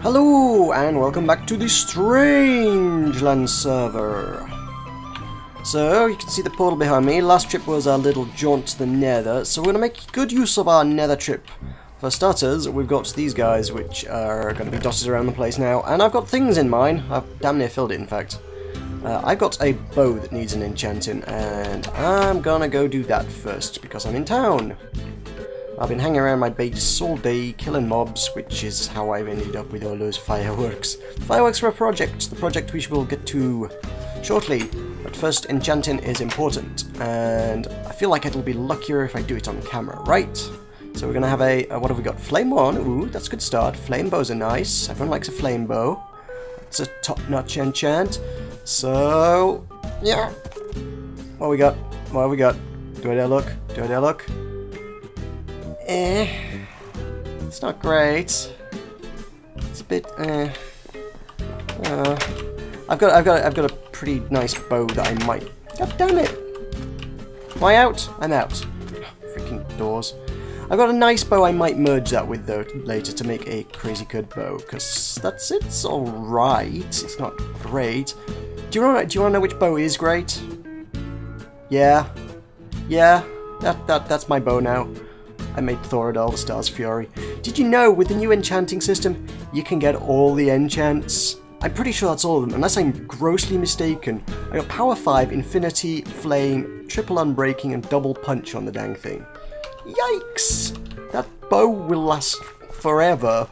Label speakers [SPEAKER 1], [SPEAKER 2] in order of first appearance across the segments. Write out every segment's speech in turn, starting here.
[SPEAKER 1] Hello and welcome back to the Strangeland server. So you can see the portal behind me. Last trip was our little jaunt to the nether, so we're going to make good use of our nether trip. For starters, we've got these guys which are going to be dotted around the place now, and I've got things in mine. I've damn near filled it in fact. I've got a bow that needs an enchanting, and I'm gonna go do that first because I'm in town. I've been hanging around my base all day, killing mobs, which is how I've ended up with all those fireworks. Fireworks are a project, the project we will get to shortly. But first, enchanting is important, and I feel like it'll be luckier if I do it on camera, right? So we're gonna have a what have we got? Flame one. Ooh, that's a good start. Flame bows are nice. Everyone likes a flame bow. It's a top-notch enchant. So, yeah. What we got? What have we got? Do I dare look? Do I dare look? It's not great. It's a bit I've got a pretty nice bow that I might. God damn it! Am I out? I'm out. Freaking doors. I've got a nice bow I might merge that with though later to make a crazy good bow, because it's alright. It's not great. Do you wanna know which bow is great? Yeah. Yeah. That's my bow now. I made Thoradal, the Star's Fury. Did you know with the new enchanting system, you can get all the enchants? I'm pretty sure that's all of them, unless I'm grossly mistaken. I got Power 5, Infinity, Flame, Triple Unbreaking, and Double Punch on the dang thing. Yikes! That bow will last forever,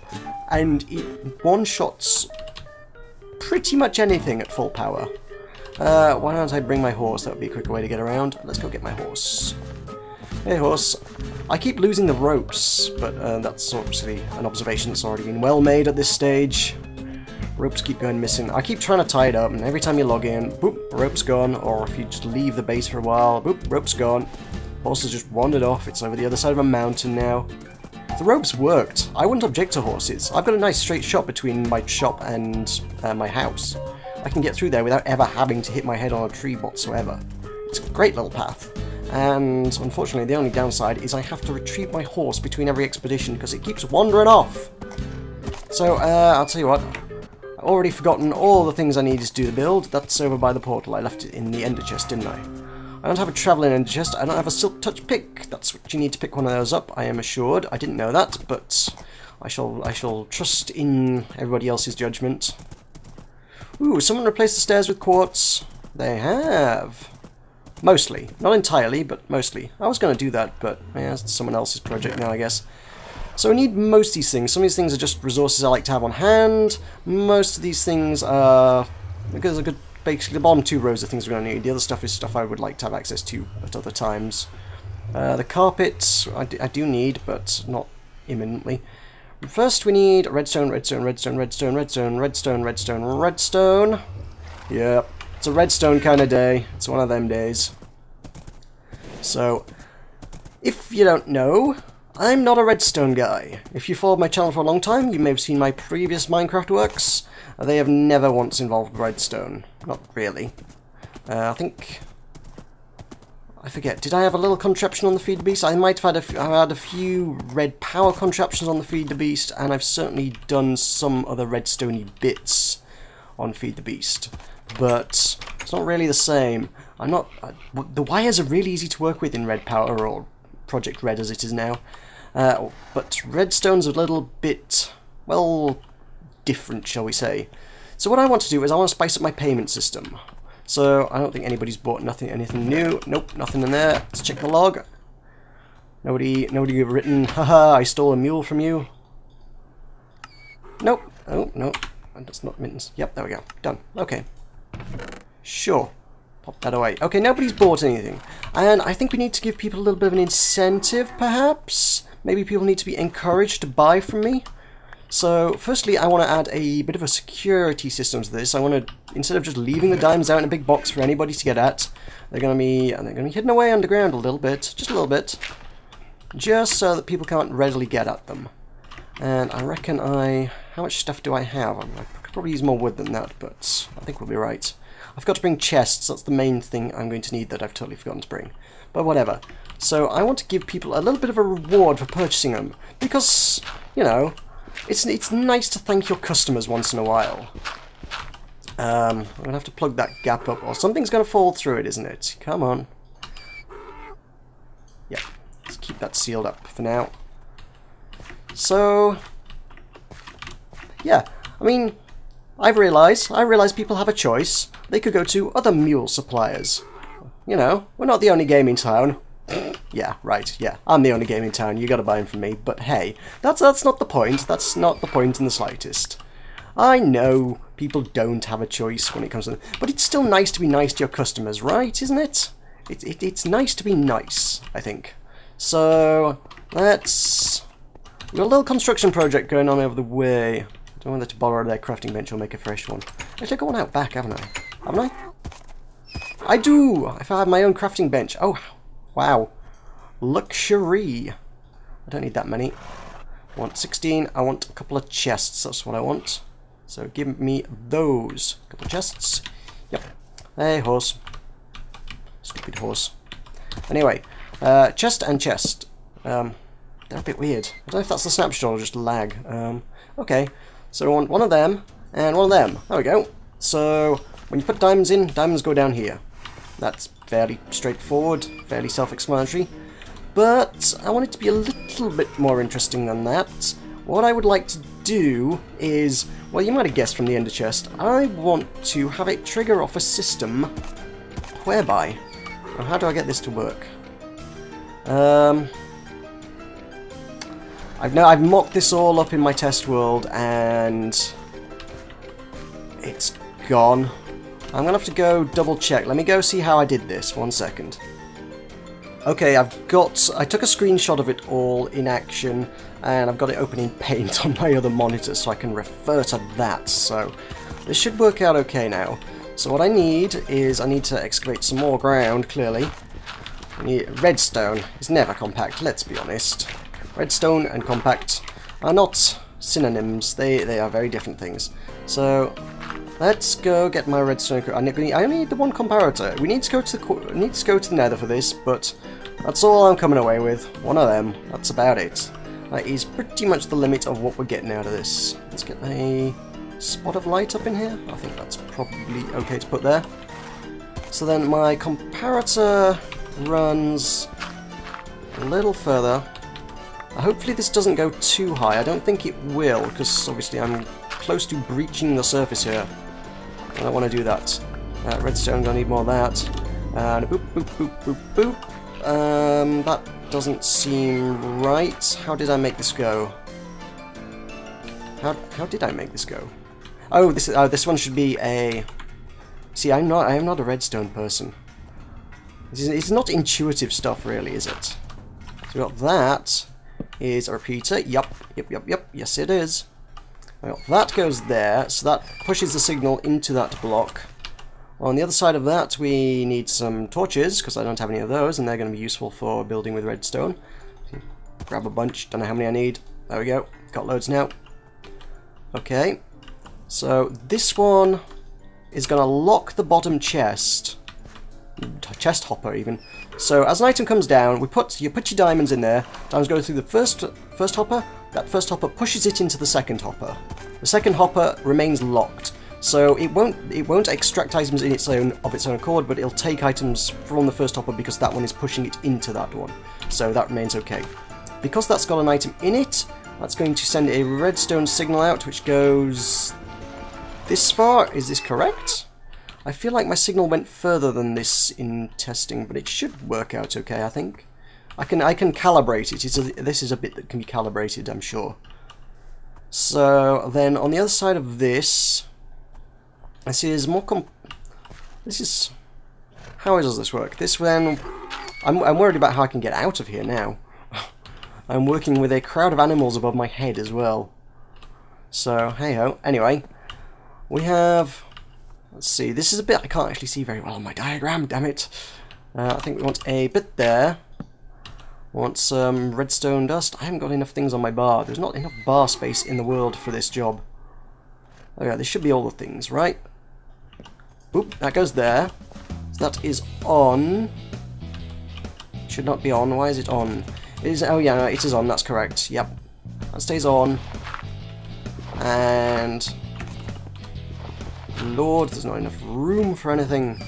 [SPEAKER 1] and it one-shots pretty much anything at full power. Why don't I bring my horse? That would be a quicker way to get around. Let's go get my horse. Hey horse. I keep losing the ropes, but that's obviously an observation that's already been well made at this stage. Ropes keep going missing. I keep trying to tie it up, and every time you log in, boop, rope's gone, or if you just leave the base for a while, boop, rope's gone. Horse has just wandered off, it's over the other side of a mountain now. The ropes worked. I wouldn't object to horses. I've got a nice straight shot between my shop and my house. I can get through there without ever having to hit my head on a tree whatsoever. It's a great little path. And unfortunately the only downside is I have to retrieve my horse between every expedition because it keeps wandering off. So I'll tell you what, I've already forgotten all the things I needed to do the build. That's over by the portal. I left it in the ender chest, didn't I? I don't have a travelling ender chest, I don't have a silk touch pick. That's what you need to pick one of those up, I am assured. I didn't know that, but I shall trust in everybody else's judgment. Ooh, someone replaced the stairs with quartz. They have. Mostly. Not entirely, but mostly. I was going to do that, but yeah, it's someone else's project now, I guess. So I need most of these things. Some of these things are just resources I like to have on hand. Most of these things are... because I could basically the bottom two rows of things we're going to need. The other stuff is stuff I would like to have access to at other times. The carpets I do need, but not imminently. First we need redstone, redstone, redstone, redstone, redstone, redstone, redstone, redstone. Yep. It's a redstone kind of day. It's one of them days. So, if you don't know, I'm not a redstone guy. If you followed my channel for a long time, you may have seen my previous Minecraft works. They have never once involved redstone. Not really. I think... I forget. Did I have a little contraption on the Feed the Beast? I might have had a few red power contraptions on the Feed the Beast, and I've certainly done some other redstone-y bits on Feed the Beast. But it's not really the same. I'm not... the wires are really easy to work with in Red Power, or Project Red as it is now. But Redstone's a little bit, well, different, shall we say. So what I want to do is I want to spice up my payment system. So I don't think anybody's bought anything new. Nope, nothing in there. Let's check the log. Nobody have written, haha, I stole a mule from you. Nope. Oh, no. That's not mittens. Yep, there we go. Done. Okay. Sure. Pop that away. Okay, nobody's bought anything. And I think we need to give people a little bit of an incentive, perhaps? Maybe people need to be encouraged to buy from me. So, firstly, I want to add a bit of a security system to this. I want to, instead of just leaving the diamonds out in a big box for anybody to get at, they're going to be hidden away underground a little bit. Just a little bit. Just so that people can't readily get at them. And I reckon how much stuff do I have? I could probably use more wood than that, but I think we'll be right. I've got to bring chests. That's the main thing I'm going to need that I've totally forgotten to bring. But whatever. So I want to give people a little bit of a reward for purchasing them. Because, you know, It's nice to thank your customers once in a while. I'm gonna have to plug that gap up, or something's gonna fall through it, isn't it? Come on. Yep. Let's keep that sealed up for now. So, yeah. I mean, I realise people have a choice. They could go to other mule suppliers. You know, we're not the only game in town. Yeah, right, yeah. I'm the only game in town. You gotta buy them from me. But hey, that's not the point. That's not the point in the slightest. I know people don't have a choice when it comes to them, but it's still nice to be nice to your customers, right? Isn't it? It's nice to be nice, I think. So, let's... We've got a little construction project going on over the way. I don't know whether to borrow their crafting bench or make a fresh one. Actually, I've got one out back, haven't I? Haven't I? I do! If I have my own crafting bench. Oh, wow. Luxury. I don't need that many. I want 16. I want a couple of chests. That's what I want. So give me those. Couple of chests. Yep. Hey, horse. Stupid horse. Anyway, chest and chest. They're a bit weird. I don't know if that's the snapshot or just lag. Okay. So I want one of them and one of them. There we go. So when you put diamonds in, diamonds go down here. That's fairly straightforward, fairly self-explanatory. But I want it to be a little bit more interesting than that. What I would like to do is, well, you might have guessed from the ender chest, I want to have it trigger off a system whereby... Well, how do I get this to work? I've mocked this all up in my test world and it's gone. I'm gonna have to go double check. Let me go see how I did this. 1 second. Okay, I took a screenshot of it all in action, and I've got it open in Paint on my other monitor, so I can refer to that. So this should work out okay now. So what I need is, I need to excavate some more ground, clearly. Redstone is never compact, let's be honest. Redstone and compact are not synonyms, they are very different things. So let's go get my redstone. I only need the one comparator. We need to go to the Nether for this, but that's all I'm coming away with. One of them. That's about it. That is pretty much the limit of what we're getting out of this. Let's get a spot of light up in here. I think that's probably okay to put there. So then my comparator runs a little further. Hopefully this doesn't go too high. I don't think it will, because obviously I'm close to breaching the surface here. I don't want to do that. Redstone, gonna need more of that. And boop, boop, boop, boop, boop. That doesn't seem right. How did I make this go? How did I make this go? Oh, this one should be a... See, I am not a redstone person. It's not intuitive stuff, really, is it? So we got that. Is a repeater. Yep. Yes, it is. Well, that goes there, so that pushes the signal into that block. On the other side of that, we need some torches, because I don't have any of those, and they're going to be useful for building with redstone. Grab a bunch, don't know how many I need. There we go, got loads now. Okay, so this one is going to lock the bottom chest. Chest hopper, even. So as an item comes down, you put your diamonds in there. Diamonds go through the first hopper. That first hopper pushes it into the second hopper. The second hopper remains locked, so it won't extract items of its own accord, but it'll take items from the first hopper because that one is pushing it into that one. So that remains okay. Because that's got an item in it, that's going to send a redstone signal out, which goes this far. Is this correct? I feel like my signal went further than this in testing, but it should work out okay, I think. I can calibrate it. This is a bit that can be calibrated, I'm sure. So then on the other side of this, this is more how does this work? This one, I'm worried about how I can get out of here now. I'm working with a crowd of animals above my head as well. So hey ho. Anyway, we have. Let's see. This is a bit I can't actually see very well on my diagram. Damn it. I think we want a bit there. Want some redstone dust. I haven't got enough things on my bar. There's not enough bar space in the world for this job. Okay, this should be all the things, right? Oop, that goes there. So that is on. Should not be on. Why is it on? It is. Oh yeah, no, it is on. That's correct. Yep. That stays on. And... Lord, there's not enough room for anything.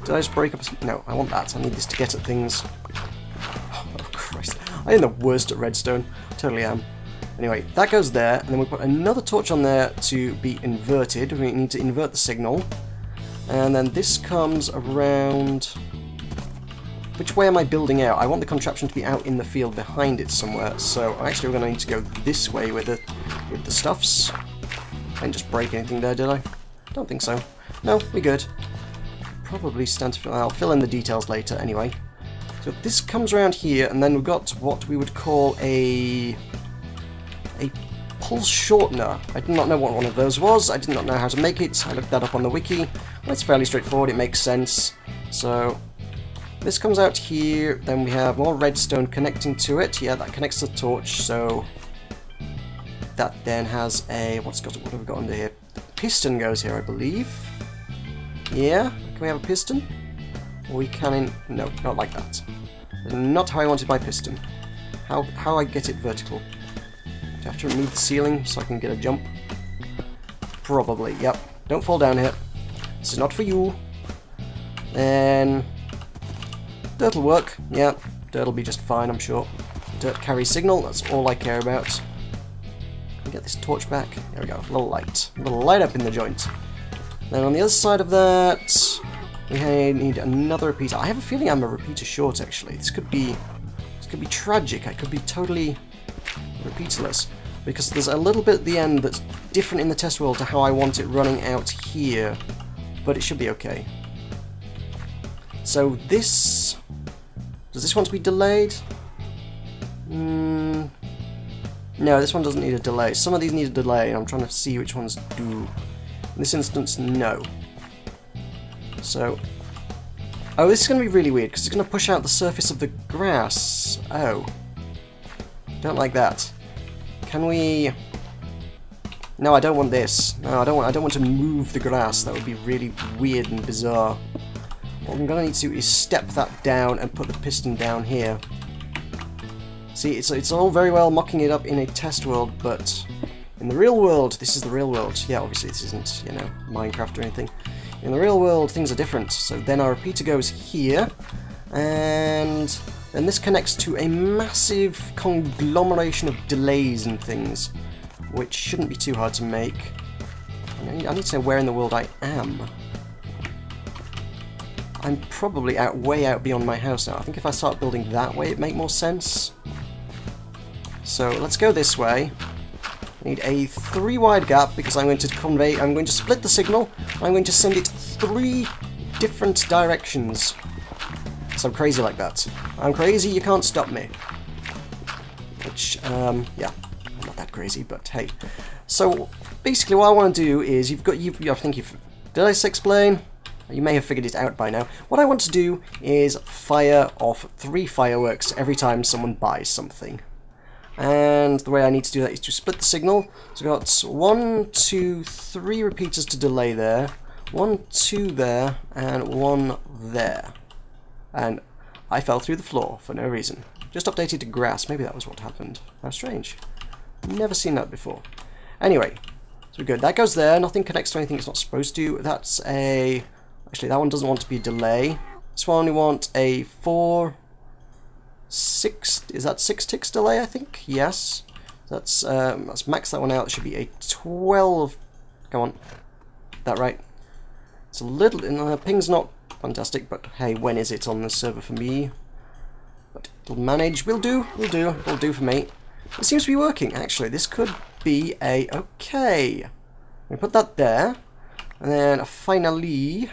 [SPEAKER 1] Did I just break up? No, I want that. I need this to get at things. Oh, Christ. I am the worst at redstone. Totally am. Anyway, that goes there, and then we put another torch on there to be inverted. We need to invert the signal. And then this comes around... Which way am I building out? I want the contraption to be out in the field behind it somewhere, so actually we're going to need to go this way with the stuffs. I didn't just break anything there, did I? Don't think so. No, we're good. Probably stand to fill... I'll fill in the details later anyway. So this comes around here, and then we've got what we would call a pulse shortener. I did not know what one of those was. I did not know how to make it. I looked that up on the wiki. Well, it's fairly straightforward. It makes sense. So this comes out here. Then we have more redstone connecting to it. Yeah, that connects to the torch. So that then has a... What have we got under here? The piston goes here, I believe. Yeah? Can we have a piston? We can... No, not like that. Not how I wanted my piston. How I get it vertical. Do I have to remove the ceiling so I can get a jump? Probably, yep. Don't fall down here. This is not for you. Then... Dirt will work. Yeah, dirt will be just fine, I'm sure. Dirt carries signal, that's all I care about. Can we get this torch back? There we go, a little light. A little light up in the joint. Then on the other side of that, we need another repeater. I have a feeling I'm a repeater short, actually. This could be tragic. I could be totally repeaterless, because there's a little bit at the end that's different in the test world to how I want it running out here, but it should be okay. So this... Does this want to be delayed? No, this one doesn't need a delay. Some of these need a delay, and I'm trying to see which ones do. In this instance, no. So... Oh, this is going to be really weird, because it's going to push out the surface of the grass. Oh. Don't like that. Can we... No, I don't want this. No, I don't want to move the grass. That would be really weird and bizarre. What I'm going to need to do is step that down and put the piston down here. See, it's all very well mocking it up in a test world, but in the real world, this is the real world. Yeah, obviously this isn't, you know, Minecraft or anything. In the real world, things are different. So then our repeater goes here, and then this connects to a massive conglomeration of delays and things, which shouldn't be too hard to make. I need to know where in the world I am. I'm probably way out beyond my house now. I think if I start building that way, it'd make more sense. So let's go this way. I need a 3 wide gap because I'm going to split the signal. I'm going to send it 3 different directions. So I'm crazy like that. I'm crazy, you can't stop me. Which, yeah, I'm not that crazy, but hey. So basically what I want to do is I think did I explain? You may have figured it out by now. What I want to do is fire off 3 fireworks every time someone buys something. And the way I need to do that is to split the signal. So I've got 1, 2, 3 repeaters to delay there. 1, 2 there, and 1 there. And I fell through the floor for no reason. Just updated to grass. Maybe that was what happened. How strange. Never seen that before. Anyway, so we're good. That goes there. Nothing connects to anything it's not supposed to. That's a... Actually, that one doesn't want to be a delay. This one we want a 4... 6... Is that 6 ticks delay, I think? Yes. Let's max that one out. It should be a 12... Come on. That right? It's a little... ping's not fantastic, but hey, when is it on the server for me? But it'll manage. Will do. Will do. Will do for me. It seems to be working, actually. This could be a... Okay. We put that there. And then finally...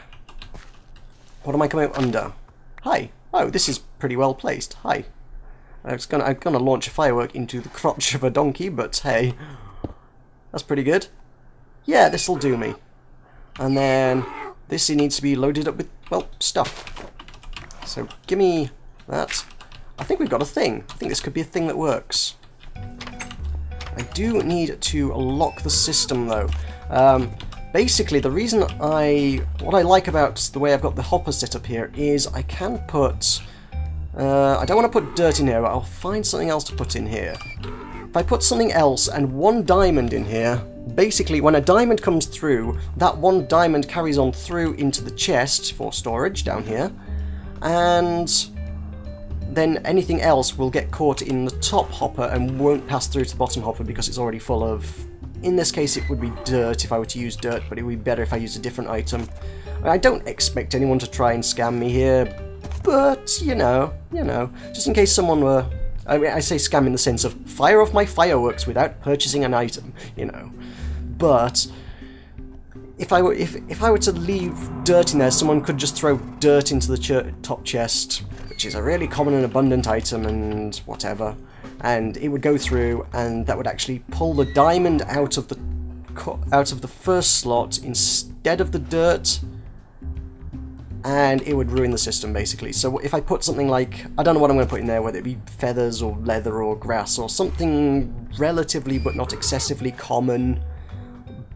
[SPEAKER 1] What am I coming up under? Hi. Oh, this is pretty well placed. Hi. I'm gonna launch a firework into the crotch of a donkey, but hey. That's pretty good. Yeah, this'll do me. And then this needs to be loaded up with, well, stuff. So give me that. I think we've got a thing. I think this could be a thing that works. I do need to lock the system though. Basically, the reason what I like about the way I've got the hopper set up here is I can put... I don't want to put dirt in here, but I'll find something else to put in here. if I put something else and one diamond in here, basically when a diamond comes through, that one diamond carries on through into the chest for storage down here, and then anything else will get caught in the top hopper and won't pass through to the bottom hopper because it's already full of... In this case it would be dirt if I were to use dirt, but it would be better if I used a different item. I don't expect anyone to try and scam me here, but, you know, just in case someone were... I mean, I say scam in the sense of fire off my fireworks without purchasing an item, you know. But if I were to leave dirt in there, someone could just throw dirt into the top chest, which is a really common and abundant item and whatever, and it would go through, and that would actually pull the diamond out of the first slot instead of the dirt, and it would ruin the system basically. So if I put something like, I don't know what I'm going to put in there, whether it be feathers or leather or grass or something relatively but not excessively common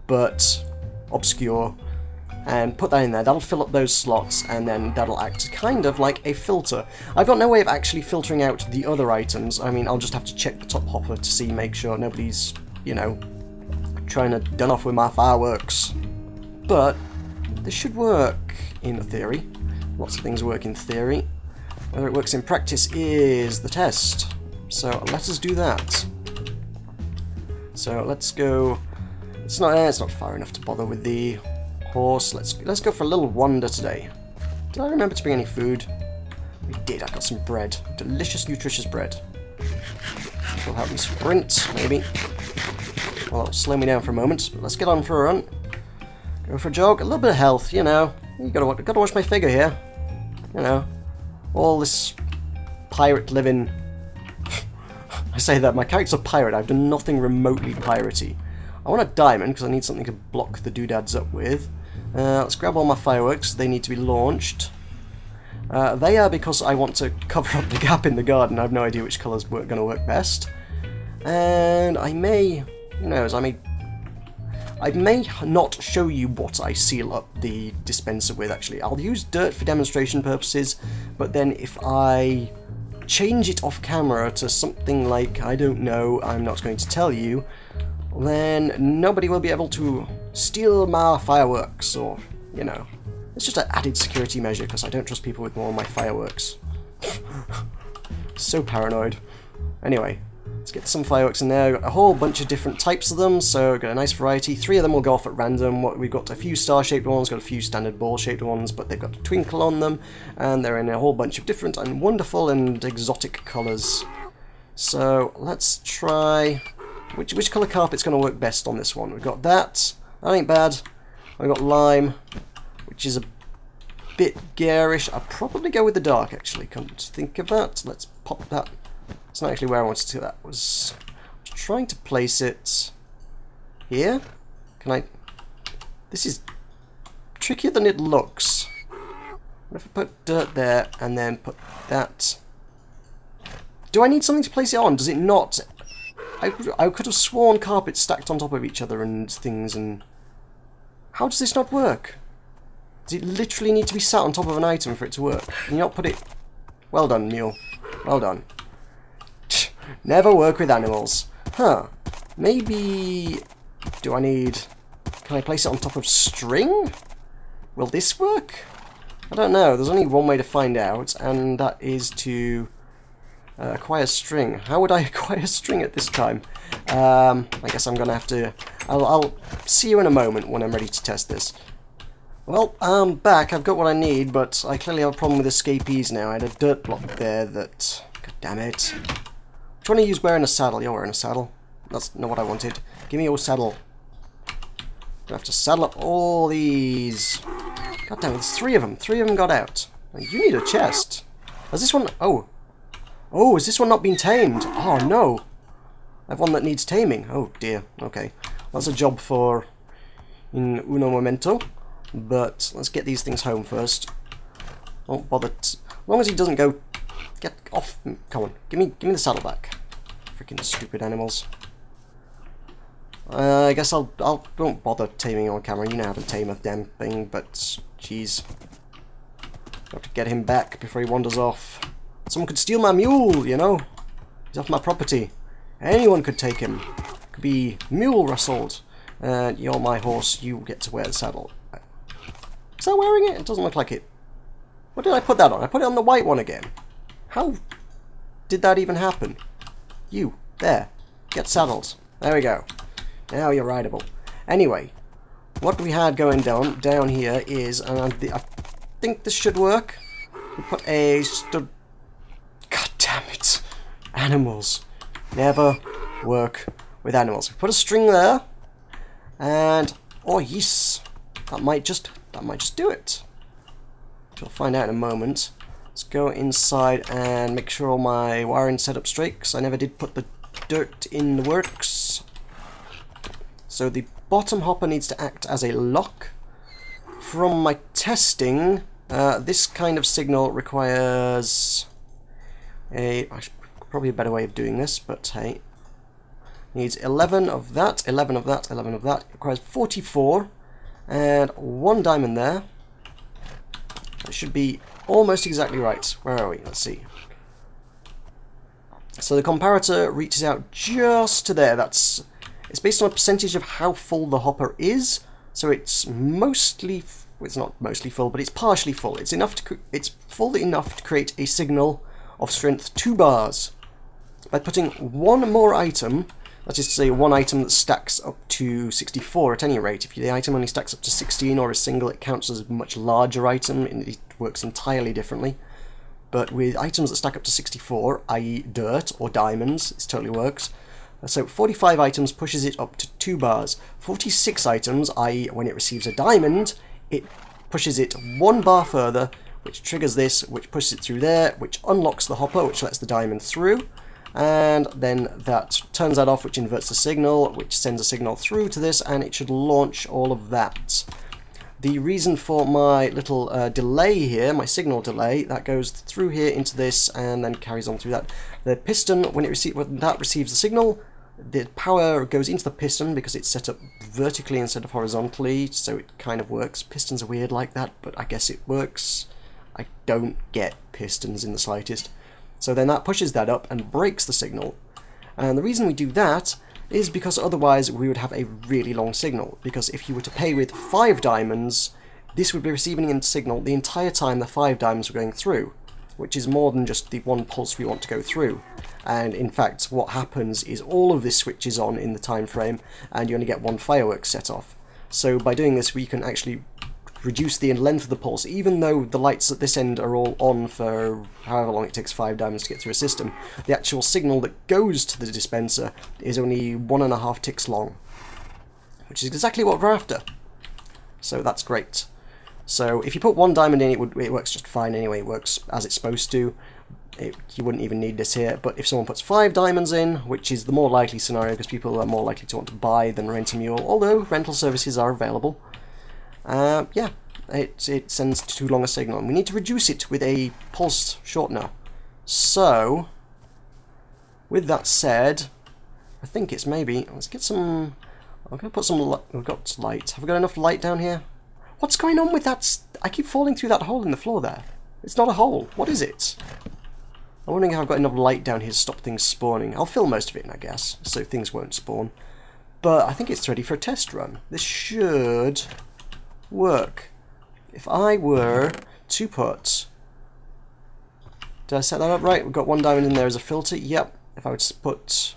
[SPEAKER 1] but obscure, and put that in there, that'll fill up those slots, and then that'll act kind of like a filter. I've got no way of actually filtering out the other items. I mean, I'll just have to check the top hopper to make sure nobody's, you know, trying to done off with my fireworks. But this should work in theory. Lots of things work in theory. Whether it works in practice is the test. So let us do that. So let's go. It's not far enough to bother with the horse. Let's go for a little wander today. Did I remember to bring any food? We did. I got some bread. Delicious, nutritious bread. Which will help me sprint, maybe. Well, it'll slow me down for a moment. But let's get on for a run. Go for a jog. A little bit of health, you know. You gotta watch my figure here. You know, all this pirate living. I say that my character's a pirate. I've done nothing remotely piratey. I want a diamond because I need something to block the doodads up with. Let's grab all my fireworks. They need to be launched. They are because I want to cover up the gap in the garden. I have no idea which colours are going to work best. And I may, who knows, I may not show you what I seal up the dispenser with, actually. I'll use dirt for demonstration purposes, but then if I change it off camera to something like, I don't know, I'm not going to tell you, then nobody will be able to steal my fireworks, or, you know. It's just an added security measure, because I don't trust people with more of my fireworks. So paranoid. Anyway, let's get some fireworks in there. Got a whole bunch of different types of them, so got a nice variety. 3 of them will go off at random. We've got a few star-shaped ones, got a few standard ball-shaped ones, but they've got a twinkle on them, and they're in a whole bunch of different and wonderful and exotic colours. So let's try... Which colour carpet's going to work best on this one? We've got that. That ain't bad. We've got lime, which is a bit garish. I'll probably go with the dark, actually. Come to think of that. Let's pop that. It's not actually where I wanted to. That was trying to place it here. Can I? This is trickier than it looks. What if I put dirt there and then put that? Do I need something to place it on? Does it not? I could have sworn carpets stacked on top of each other and things, and how does this not work? Does it literally need to be sat on top of an item for it to work? Can you not put it? Well done, mule. Well done. Never work with animals. Huh. Maybe... Do I need... Can I place it on top of string? Will this work? I don't know. There's only one way to find out, and that is to... acquire string. How would I acquire string at this time? I guess I'm gonna have to... I'll see you in a moment when I'm ready to test this. Well, I'm back. I've got what I need, but I clearly have a problem with escapees now. I had a dirt block there that... God damn it. Which one do you use wearing a saddle? You're wearing a saddle. That's not what I wanted. Give me your saddle. I have to saddle up all these. God damn it, there's 3 of them. 3 of them got out. You need a chest. Has this one... Oh. Oh, has this one not been tamed? Oh, no. I have one that needs taming. Oh, dear. Okay. That's a job for in uno momento. But let's get these things home first. Don't bother. As long as he doesn't go... Get off. Come on. Give me the saddle back. Freaking stupid animals. I guess I don't bother taming on camera. You know how to tame a damn thing, but... Jeez. Got to get him back before he wanders off. Someone could steal my mule, you know. He's off my property. Anyone could take him. Could be mule rustled. And you're my horse, you get to wear the saddle. Is that wearing it? It doesn't look like it. What did I put that on? I put it on the white one again. How did that even happen? You, there. Get saddled. There we go. Now you're rideable. Anyway, what we had going down here is, and I think this should work. We put a God damn it. Animals. Never work with animals. We put a string there. And, oh yes, that might just do it. Which we'll find out in a moment. Let's go inside and make sure all my wiring's set up straight, because I never did put the dirt in the works. So the bottom hopper needs to act as a lock. From my testing, this kind of signal requires probably a better way of doing this, but hey. Needs 11 of that, 11 of that, 11 of that. It requires 44, and 1 diamond there. It should be almost exactly right. Where are we? Let's see. So the comparator reaches out just to there. It's based on a percentage of how full the hopper is. So it's mostly, it's not mostly full, but it's partially full. It's full enough to create a signal of strength 2 bars. By putting 1 more item. That is to say, 1 item that stacks up to 64 at any rate. If the item only stacks up to 16 or is single, it counts as a much larger item, and it works entirely differently. But with items that stack up to 64, i.e. dirt or diamonds, it totally works. So 45 items pushes it up to 2 bars. 46 items, i.e. when it receives a diamond, it pushes it 1 bar further, which triggers this, which pushes it through there, which unlocks the hopper, which lets the diamond through. And then that turns that off, which inverts the signal, which sends a signal through to this, and it should launch all of that. The reason for my little delay here, my signal delay, that goes through here into this and then carries on through that. The piston, when that receives the signal, the power goes into the piston because it's set up vertically instead of horizontally, so it kind of works. Pistons are weird like that, but I guess it works. I don't get pistons in the slightest. So then that pushes that up and breaks the signal. And the reason we do that is because otherwise we would have a really long signal. Because if you were to pay with 5 diamonds, this would be receiving a signal the entire time the 5 diamonds were going through, which is more than just the 1 pulse we want to go through. And in fact, what happens is all of this switches on in the time frame, and you only get 1 firework set off. So by doing this, we can actually reduce the length of the pulse, even though the lights at this end are all on for however long it takes 5 diamonds to get through a system. The actual signal that goes to the dispenser is only 1.5 ticks long, which is exactly what we're after. So that's great. So if you put 1 diamond in, it works just fine anyway. It works as it's supposed to. You wouldn't even need this here. But if someone puts 5 diamonds in, which is the more likely scenario because people are more likely to want to buy than rent a mule, although rental services are available. Yeah, it sends too long a signal, and we need to reduce it with a pulse shortener. So, with that said, I think it's maybe, let's get some, I'm going to put some, we've got light. Have we got enough light down here? What's going on with that? I keep falling through that hole in the floor there. It's not a hole. What is it? I'm wondering how I've got enough light down here to stop things spawning. I'll fill most of it in, I guess, so things won't spawn. But I think it's ready for a test run. This should work. If I were to put... Did I set that up right? We've got 1 diamond in there as a filter. Yep. If I were to put...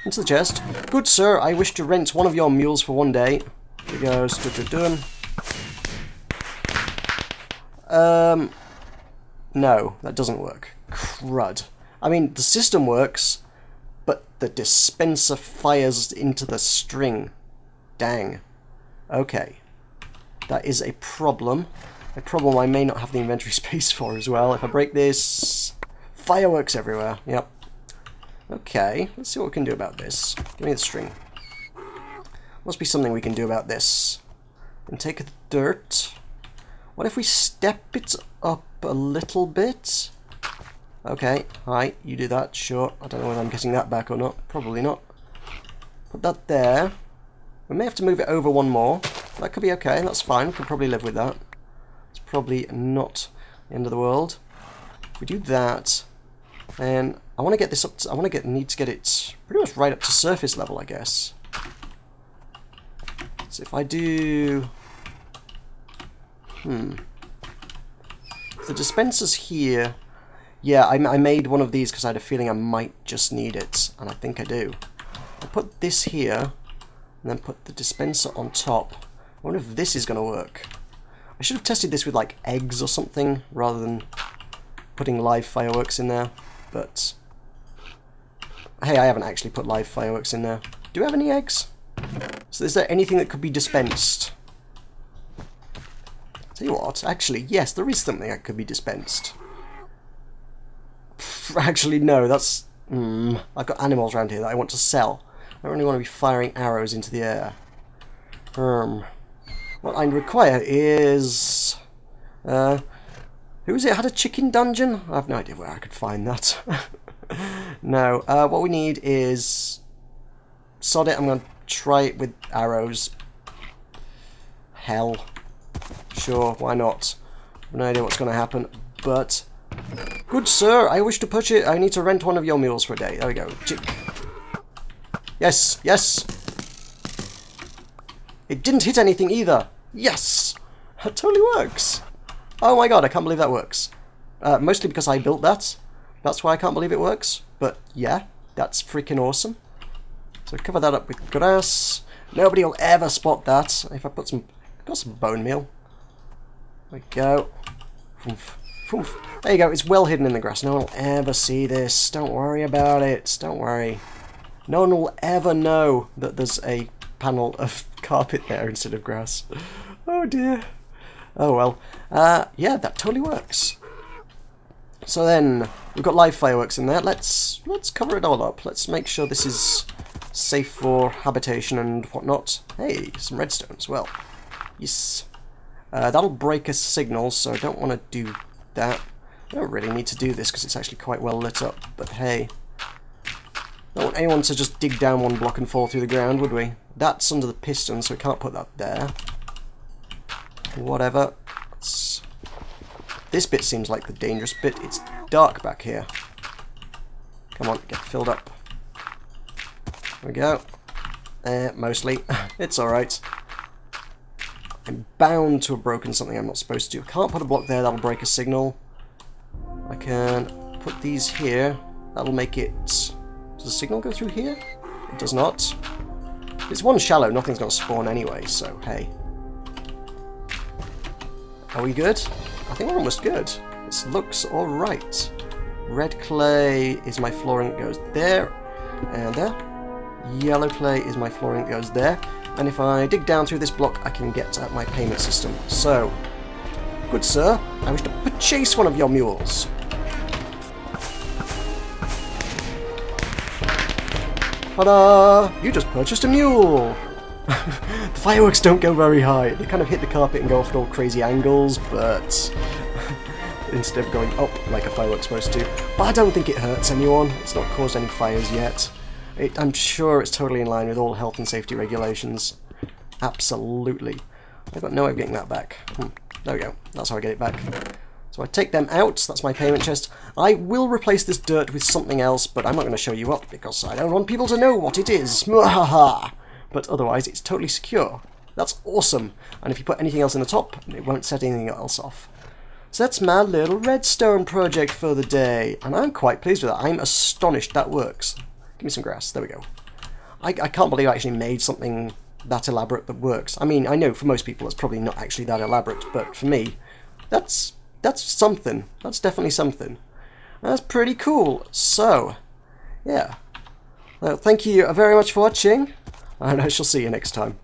[SPEAKER 1] into the chest. Good sir, I wish to rent one of your mules for 1 day. Here goes. No, that doesn't work. Crud. I mean, the system works, but the dispenser fires into the string. Dang. Okay. That is a problem. A problem I may not have the inventory space for as well. If I break this... Fireworks everywhere. Yep. Okay, let's see what we can do about this. Give me the string. Must be something we can do about this. And take the dirt. What if we step it up a little bit? Okay, hi, you do that, sure. I don't know whether I'm getting that back or not. Probably not. Put that there. We may have to move it over 1 more. That could be okay, that's fine. We could probably live with that. It's probably not the end of the world. If we do that, then I want to get this up to, need to get it pretty much right up to surface level, I guess. So if I do... The dispenser's here. Yeah, I made one of these because I had a feeling I might just need it, and I think I do. I'll put this here, and then put the dispenser on top. I wonder if this is going to work. I should have tested this with like eggs or something, rather than putting live fireworks in there, but... Hey, I haven't actually put live fireworks in there. Do we have any eggs? So is there anything that could be dispensed? Tell you what, actually, yes, there is something that could be dispensed. Actually, no, that's... I've got animals around here that I want to sell. I don't really want to be firing arrows into the air. What I require is... who is it had a chicken dungeon? I have no idea where I could find that. No, what we need is... Sod it, I'm going to try it with arrows. Hell. Sure, why not? I have no idea what's going to happen, but... Good sir, I wish to purchase... I need to rent one of your mules for a day. There we go. Chick. Yes, yes! It didn't hit anything either. Yes! That totally works. Oh my god, I can't believe that works. Mostly because I built that. That's why I can't believe it works. But yeah, that's freaking awesome. So cover that up with grass. Nobody will ever spot that. If I put some... I've got some bone meal. There we go. Oof. Oof. There you go, it's well hidden in the grass. No one will ever see this. Don't worry about it. Don't worry. No one will ever know that there's a panel of carpet there instead of grass. Oh dear. Oh well. Yeah, that totally works. So then, we've got live fireworks in there. Let's cover it all up. Let's make sure this is safe for habitation and whatnot. Hey, some redstone as well. Yes. That'll break a signal, so I don't want to do that. I don't really need to do this because it's actually quite well lit up, but hey. Don't want anyone to just dig down one block and fall through the ground, would we? That's under the piston, so we can't put that there. Whatever. This bit seems like the dangerous bit. It's dark back here. Come on, get filled up. There we go. Mostly. It's alright. I'm bound to have broken something I'm not supposed to. I can't put a block there, that'll break a signal. I can put these here. That'll make it... Does the signal go through here? It does not. If it's one shallow, nothing's going to spawn anyway, so hey. Are we good? I think we're almost good. This looks alright. Red clay is my flooring that goes there and there. Yellow clay is my flooring that goes there. And if I dig down through this block, I can get at my payment system. So, good sir, I wish to purchase one of your mules. Ta-da! You just purchased a mule! The fireworks don't go very high. They kind of hit the carpet and go off at all crazy angles, but instead of going up like a firework's supposed to. But I don't think it hurts anyone. It's not caused any fires yet. I'm sure it's totally in line with all health and safety regulations. Absolutely. I've got no way of getting that back. There we go. That's how I get it back. So I take them out. That's my payment chest. I will replace this dirt with something else, but I'm not going to show you up because I don't want people to know what it is. Mwahaha! But otherwise, it's totally secure. That's awesome. And if you put anything else in the top, it won't set anything else off. So that's my little redstone project for the day. And I'm quite pleased with that. I'm astonished that works. Give me some grass. There we go. I can't believe I actually made something that elaborate that works. I mean, I know for most people it's probably not actually that elaborate, but for me, that's something. That's definitely something. That's pretty cool. So, yeah. Well, thank you very much for watching, and I shall see you next time.